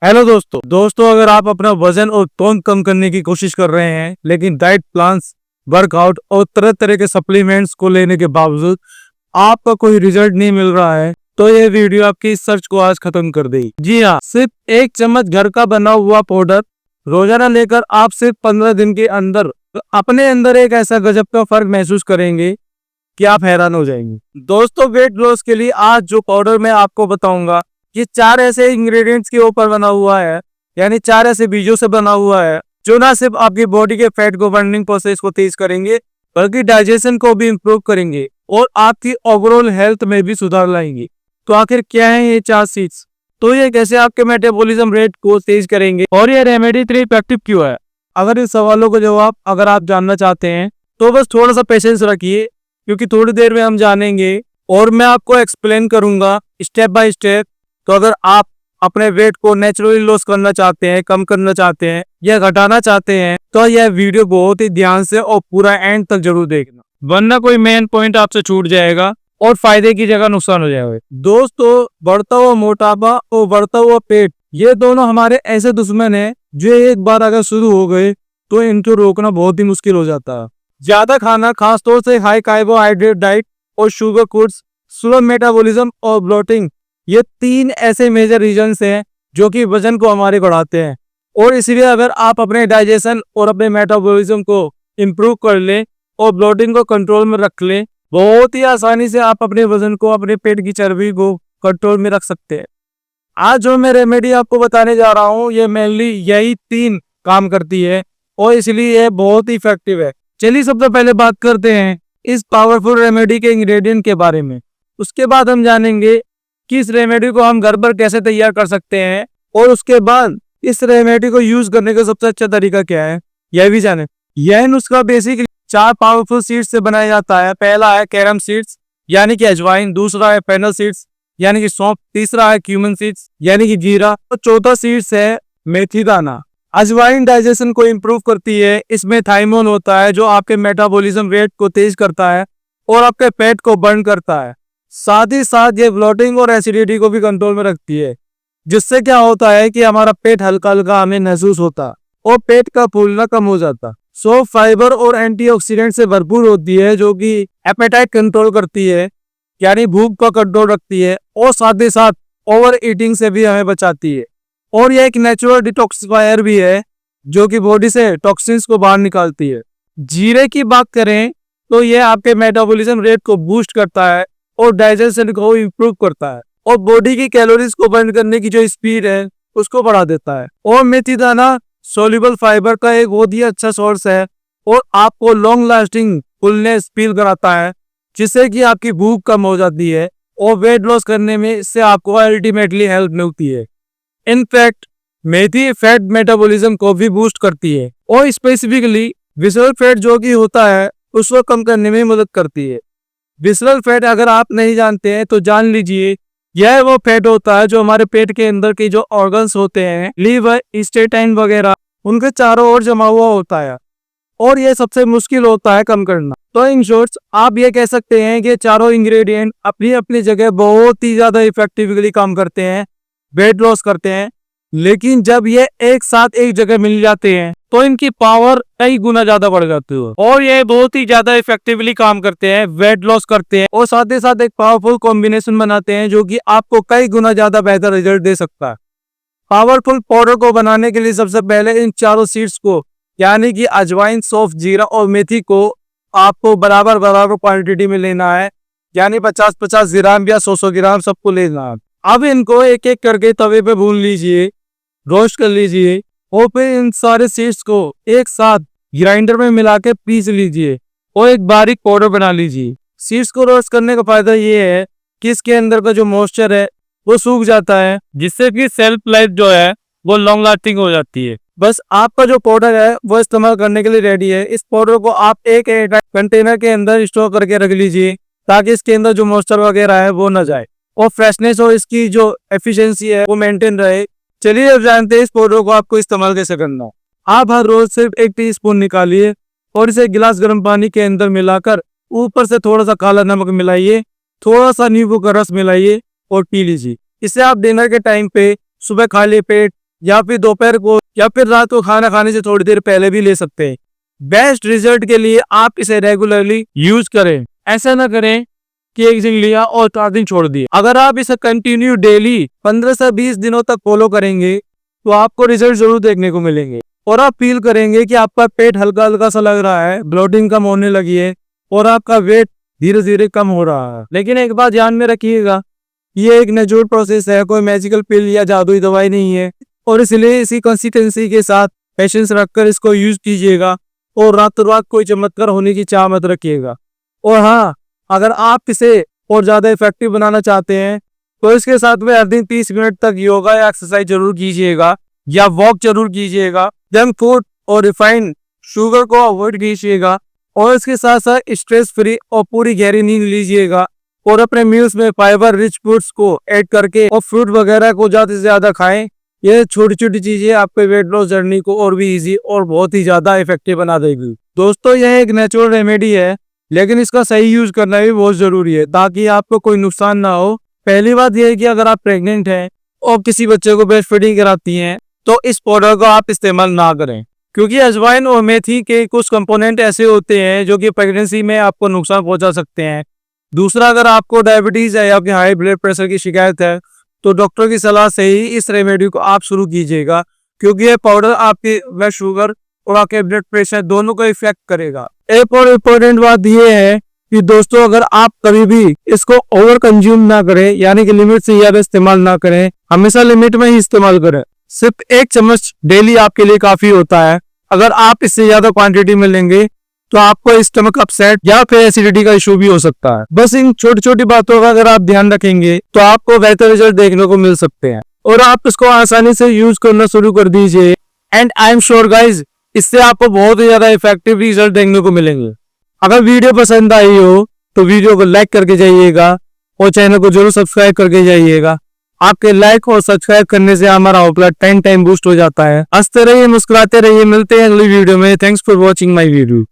Hello दोस्तों अगर आप अपना वजन और टोन कम करने की कोशिश कर रहे हैं लेकिन डाइट प्लान्स, वर्कआउट और तरह तरह के सप्लीमेंट्स को लेने के बावजूद आपका कोई रिजल्ट नहीं मिल रहा है तो ये वीडियो आपकी इस सर्च को आज खत्म कर देगी। जी हाँ, सिर्फ 1 चम्मच घर का बना हुआ पाउडर रोजाना लेकर आप सिर्फ 15 दिन के अंदर अपने अंदर एक ऐसा गजब का फर्क महसूस करेंगे कि आप हैरान हो जाएंगे। दोस्तों, वेट लॉस के लिए आज जो पाउडर मैं आपको बताऊंगा ये 4 ऐसे इंग्रेडिएंट्स के ऊपर बना हुआ है, यानी 4 ऐसे बीजों से बना हुआ है जो ना सिर्फ आपकी बॉडी के फैट को बर्निंग प्रोसेस को तेज करेंगे बल्कि डाइजेशन को भी इम्प्रूव करेंगे और आपकी ओवरऑल हेल्थ में भी सुधार लाएंगे। तो आखिर क्या है ये 4 सीड्स, तो ये कैसे आपके मेटाबॉलिज्म रेट को तेज करेंगे और ये रेमेडी इतनी इफेक्टिव क्यों है? अगर इन सवालों का जवाब अगर आप जानना चाहते हैं तो बस थोड़ा सा पेशेंस रखिए, क्योंकि थोड़ी देर में हम जानेंगे और मैं आपको एक्सप्लेन करूंगा स्टेप बाय स्टेप। तो अगर आप अपने वेट को नेचुरली लॉस करना चाहते हैं, कम करना चाहते हैं या घटाना चाहते हैं तो यह वीडियो बहुत ही ध्यान से और पूरा एंड तक जरूर देखना, वरना कोई मेन पॉइंट आपसे छूट जाएगा और फायदे की जगह नुकसान हो जाएगा। दोस्तों, बढ़ता हुआ मोटापा और बढ़ता हुआ पेट ये दोनों हमारे ऐसे दुश्मन हैं जो एक बार अगर शुरू हो गए तो इनको रोकना बहुत ही मुश्किल हो जाता है। ज्यादा खाना, खासतौर से हाई कार्बोहाइड्रेट डाइट और शुगर गुड्स, स्लो मेटाबॉलिज्म और ब्लोटिंग, ये 3 ऐसे मेजर रीजंस हैं जो कि वजन को हमारे बढ़ाते हैं। और इसलिए अगर आप अपने डाइजेशन और अपने मेटाबॉलिज्म को इम्प्रूव कर लें और ब्लोटिंग को कंट्रोल में रख लें, बहुत ही आसानी से आप अपने वजन को, अपने पेट की चर्बी को कंट्रोल में रख सकते हैं। आज जो मैं रेमेडी आपको बताने जा रहा हूँ ये मेनली यही 3 काम करती है और इसलिए ये बहुत ही इफेक्टिव है। चलिए सबसे पहले बात करते हैं इस पावरफुल रेमेडी के इंग्रेडिएंट के बारे में। उसके बाद हम जानेंगे कि इस रेमेडी को हम घर पर कैसे तैयार कर सकते हैं और उसके बाद इस रेमेडी को यूज करने का सबसे अच्छा तरीका क्या है यह भी जाने। यह नुस्खा बेसिकली 4 पावरफुल सीड्स से बनाया जाता है। पहला है कैरम सीड्स यानी कि अजवाइन, दूसरा है फेनल सीड्स यानी कि सौंफ, तीसरा है क्यूमिन सीड्स यानी कि जीरा और चौथा सीड्स है मेथी दाना। अजवाइन डाइजेशन को इम्प्रूव करती है, इसमें थाइमोन होता है जो आपके मेटाबॉलिज्म रेट को तेज करता है और आपके पेट को बर्न करता है। साथ ही साथ ये ब्लोटिंग और एसिडिटी को भी कंट्रोल में रखती है, जिससे क्या होता है कि हमारा पेट हल्का हल्का हमें महसूस होता और पेट का फूलना कम हो जाता। सौंफ फाइबर और एंटीऑक्सीडेंट से भरपूर होती है जो कि एपेटाइट कंट्रोल करती है, यानी भूख का कंट्रोल रखती है और साथ ही साथ ओवर ईटिंग से भी हमें बचाती है। और यह एक नेचुरल डिटॉक्सिफायर भी है जो कि बॉडी से टॉक्सिन्स को बाहर निकालती है। जीरे की बात करें तो यह आपके मेटाबॉलिज्म रेट को बूस्ट करता है और डाइजेशन को इम्प्रूव करता है और बॉडी की कैलोरीज को बर्न करने की जो स्पीड है उसको बढ़ा देता है। और मेथी दाना सोल्यूबल फाइबर का एक बहुत ही अच्छा सोर्स है और आपको लॉन्ग लास्टिंग फुलनेस फील कराता है, जिससे कि आपकी भूख कम हो जाती है और वेट लॉस करने में इससे आपको अल्टीमेटली हेल्प मिलती है। इनफैक्ट मेथी फैट मेटाबॉलिज्म को भी बूस्ट करती है और स्पेसिफिकली विसरल फैट जो कि होता है उसको कम करने में मदद करती है। विसरल फैट अगर आप नहीं जानते हैं तो जान लीजिए, यह वो फैट होता है जो हमारे पेट के अंदर के जो ऑर्गन्स होते हैं, लीवर, इंटेस्टाइन वगैरह, उनके चारों ओर जमा हुआ होता है और यह सबसे मुश्किल होता है कम करना। तो इन शॉर्ट्स आप ये कह सकते हैं कि चारों इंग्रेडिएंट अपनी अपनी जगह बहुत ही ज्यादा इफेक्टिवली काम करते हैं, वेट लॉस करते हैं, लेकिन जब ये एक साथ एक जगह मिल जाते हैं तो इनकी पावर कई गुना ज्यादा बढ़ जाती है और ये बहुत ही ज्यादा इफेक्टिवली काम करते हैं, वेट लॉस करते हैं और साथ ही साथ एक पावरफुल कॉम्बिनेशन बनाते हैं जो कि आपको कई गुना ज्यादा बेहतर रिजल्ट दे सकता है। पावरफुल पाउडर को बनाने के लिए सबसे पहले इन चारों सीड्स को यानी कि अजवाइन, सौंफ, जीरा और मेथी को आपको बराबर बराबर क्वांटिटी में लेना है, यानी 50-50 ग्राम या 100 ग्राम सबको लेना है। अब इनको एक एक करके तवे पे भून लीजिए, रोस्ट कर लीजिए और फिर इन सारे सीड्स को एक साथ ग्राइंडर में मिला के पीस लीजिए और एक बारीक पाउडर बना लीजिए। सीड्स को रोस्ट करने का फायदा ये है कि इसके अंदर का जो मॉइस्चर है वो सूख जाता है, जिससे कि सेल्फ लाइफ जो है वो लॉन्ग लास्टिंग हो जाती है। बस आपका जो पाउडर है वो इस्तेमाल करने के लिए रेडी है। इस पाउडर को आप एक कंटेनर के अंदर स्टोर करके रख लीजिए ताकि इसके अंदर जो मॉइस्चर वगैरह है वो न जाए और फ्रेशनेस और इसकी जो एफिशिएंसी है वो मेंटेन रहे। चलिए अब जानते हैं इस पाउडर को आपको इस्तेमाल कैसे करना है। आप हर रोज सिर्फ 1 टीस्पून निकालिए और इसे गिलास गर्म पानी के अंदर मिलाकर ऊपर से थोड़ा सा काला नमक मिलाइए, थोड़ा सा नींबू का रस मिलाइए और पी लीजिए। इसे आप डिनर के टाइम पे, सुबह खाली पेट या फिर दोपहर को या फिर रात को खाना खाने से थोड़ी देर पहले भी ले सकते हैं। बेस्ट रिजल्ट के लिए आप इसे रेगुलरली यूज करें। ऐसा ना करें कि एक दिन लिया और 4 दिन छोड़ दिए। अगर आप इसे कंटिन्यू डेली 15 से 20 दिनों तक फॉलो करेंगे तो आपको रिजल्ट जरूर देखने को मिलेंगे और आप फील करेंगे कि आपका पेट हल्का हल्का सा लग रहा है, ब्लोटिंग कम होने लगी है और आपका वेट धीरे धीरे कम हो रहा है। लेकिन एक बात ध्यान में रखिएगा, ये एक नेचुरल प्रोसेस है, कोई मैजिकल पिल या जादुई दवाई नहीं है और इसलिए इसी कंसिस्टेंसी के साथ पेशेंस रखकर इसको यूज कीजिएगा और रातों रात कोई चमत्कार होने की चाह मत रखिएगा। और हाँ, अगर आप इसे और ज्यादा इफेक्टिव बनाना चाहते हैं तो इसके साथ में हर दिन 30 मिनट तक योगा या एक्सरसाइज जरूर कीजिएगा या वॉक जरूर कीजिएगा। जंक फूड और रिफाइंड शुगर को अवॉइड कीजिएगा और इसके साथ साथ स्ट्रेस फ्री और पूरी गहरी नींद लीजिएगा और अपने मील्स में फाइबर रिच फूड्स को ऐड करके और फ्रूट वगैरह को ज्यादा से ज्यादा खाएं। ये छोटी छोटी चीजें आपके वेट लॉस जर्नी को और भी इजी और बहुत ही ज्यादा इफेक्टिव बना देगी। दोस्तों, यह एक नेचुरल रेमेडी है, लेकिन इसका सही यूज करना भी बहुत जरूरी है ताकि आपको कोई नुकसान ना हो। पहली बात यह है कि अगर आप प्रेग्नेंट हैं और किसी बच्चे को ब्रेस्ट फीडिंग कराती हैं तो इस पाउडर का आप इस्तेमाल ना करें, क्योंकि अजवाइन और मेथी के कुछ कंपोनेंट ऐसे होते हैं जो कि प्रेगनेंसी में आपको नुकसान पहुंचा सकते हैं। दूसरा, अगर आपको डायबिटीज है या फिर हाई ब्लड प्रेशर की शिकायत है तो डॉक्टर की सलाह से ही इस रेमेडी को आप शुरू कीजिएगा, क्योंकि ये पाउडर आपके ब्लड शुगर और आपके ब्लड प्रेशर दोनों को इफेक्ट करेगा। एक और इम्पोर्टेंट बात यह है कि दोस्तों, अगर आप कभी भी इसको ओवर कंज्यूम ना करें, यानी कि लिमिट से ज्यादा इस्तेमाल ना करें, हमेशा लिमिट में ही इस्तेमाल करें। सिर्फ 1 चम्मच डेली आपके लिए काफी होता है। अगर आप इससे ज्यादा क्वांटिटी में लेंगे तो आपको स्टमक अपसेट या फिर एसिडिटी का इशू भी हो सकता है। बस इन छोटी छोटी बातों का अगर आप ध्यान रखेंगे तो आपको बेहतर रिजल्ट देखने को मिल सकते हैं और आप इसको आसानी से यूज करना शुरू कर दीजिए। And I am sure guys, इससे आपको बहुत ही ज्यादा इफेक्टिव रिजल्ट देखने को मिलेंगे। अगर वीडियो पसंद आई हो तो वीडियो को लाइक करके जाइएगा और चैनल को जरूर सब्सक्राइब करके जाइएगा। आपके लाइक और सब्सक्राइब करने से हमारा हौसला 10 टाइम बूस्ट हो जाता है। हंसते रहिए, मुस्कुराते रहिए, मिलते हैं अगली वीडियो में। Thanks for watching my video.